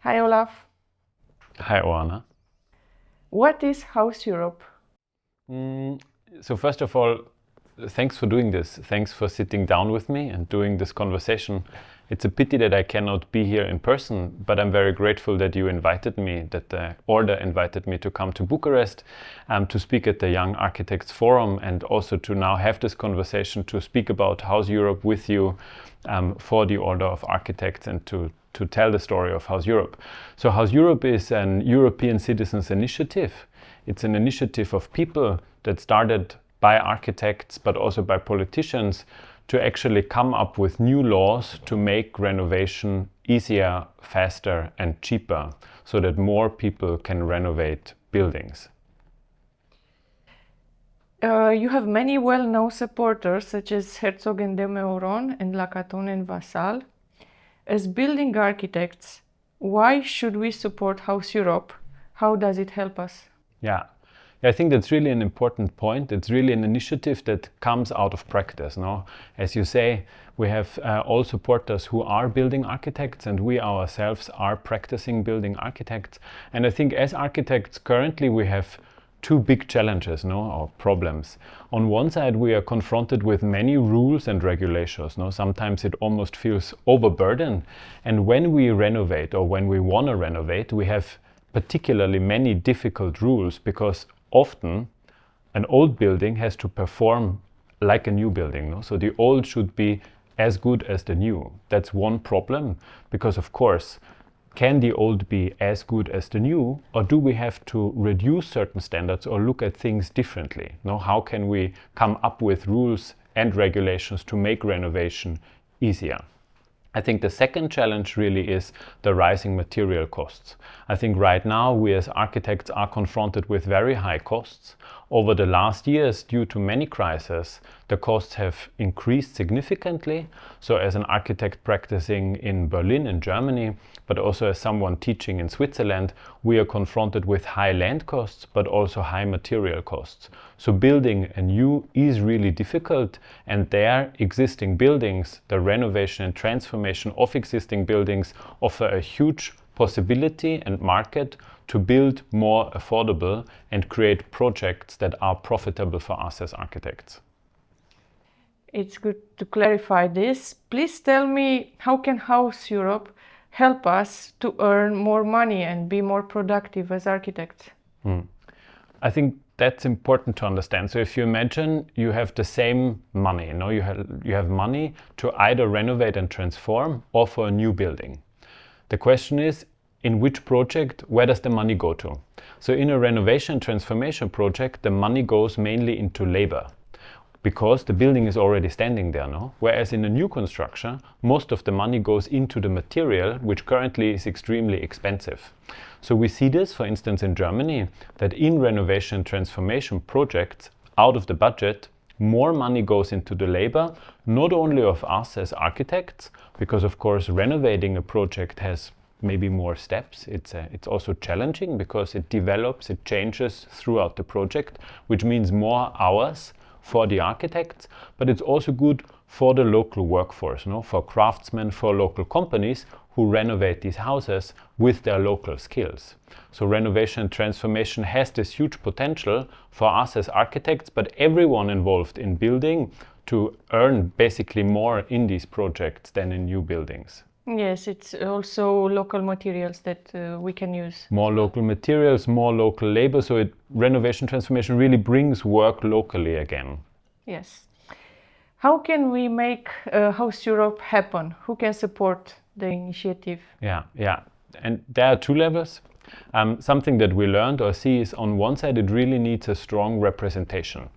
Hi Olaf. Hi Oana. What is HouseEurope? So first of all, thanks for doing this. Thanks for sitting down with me and doing this conversation. It's a pity that I cannot be here in person, but I'm very grateful that you invited me, that the Order invited me to come to Bucharest to speak at the Young Architects Forum, and also to now have this conversation to speak about HouseEurope with you for the Order of Architects, and to tell the story of HouseEurope. So HouseEurope is an European citizens initiative. It's an initiative of people that started by architects but also by politicians to actually come up with new laws to make renovation easier, faster and cheaper, so that more people can renovate buildings. You have many well-known supporters such as Herzog and de Meuron and Lacaton and Vassal. As building architects, why should we support HouseEurope? How does it help us? Yeah, I think that's really an important point. It's really an initiative that comes out of practice. No? As you say, we have all supporters who are building architects, and we ourselves are practicing building architects. And I think as architects currently we have two big challenges, or problems. On one side, we are confronted with many rules and regulations. Sometimes it almost feels overburdened. And when we renovate, or when we want to renovate, we have particularly many difficult rules, because often an old building has to perform like a new building. So the old should be as good as the new. That's one problem, because of course, can the old be as good as the new, or do we have to reduce certain standards or look at things differently? How can we come up with rules and regulations to make renovation easier? I think the second challenge really is the rising material costs. I think right now we as architects are confronted with very high costs. Over the last years, due to many crises, the costs have increased significantly. So as an architect practicing in Berlin in Germany, but also as someone teaching in Switzerland, we are confronted with high land costs, but also high material costs. So building a new is really difficult, and their existing buildings, the renovation and transformation of existing buildings, offer a huge possibility and market to build more affordable and create projects that are profitable for us as architects. It's good to clarify this. Please tell me, how can HouseEurope help us to earn more money and be more productive as architects? I think that's important to understand. So if you imagine you have the same money, you have money to either renovate and transform or for a new building. The question is, in which project, where does the money go to? So in a renovation transformation project, the money goes mainly into labor, because the building is already standing there. Whereas in a new construction, most of the money goes into the material, which currently is extremely expensive. So we see this, for instance, in Germany, that in renovation transformation projects, out of the budget, more money goes into the labor, not only of us as architects, because of course renovating a project has maybe more steps. It's also challenging because it develops, it changes throughout the project, which means more hours for the architects, but it's also good for the local workforce, for craftsmen, for local companies who renovate these houses with their local skills. So renovation and transformation has this huge potential for us as architects, but everyone involved in building, to earn basically more in these projects than in new buildings. Yes, it's also local materials that we can use. More local materials, more local labor, so renovation transformation really brings work locally again. Yes. How can we make HouseEurope happen? Who can support the initiative? Yeah. And there are two levels. Something that we learned or see is, on one side, it really needs a strong representation.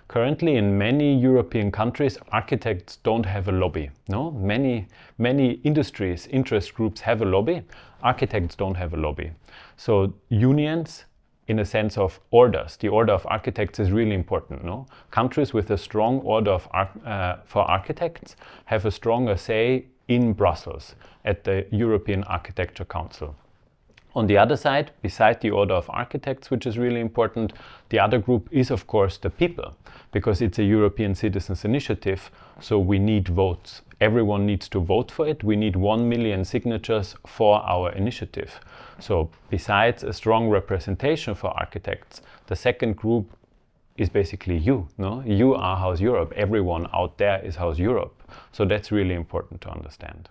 Currently, in many European countries, architects don't have a lobby. Many industries, interest groups have a lobby. Architects don't have a lobby. So unions, in a sense of orders, the order of architects is really important. Countries with a strong order for architects have a stronger say in Brussels at the European Architecture Council. On the other side, beside the order of architects, which is really important, the other group is of course the people, because it's a European citizens initiative, so we need votes. Everyone needs to vote for it. We need 1 million signatures for our initiative. So besides a strong representation for architects, the second group is basically you. No? You are HouseEurope. Everyone out there is HouseEurope. So that's really important to understand.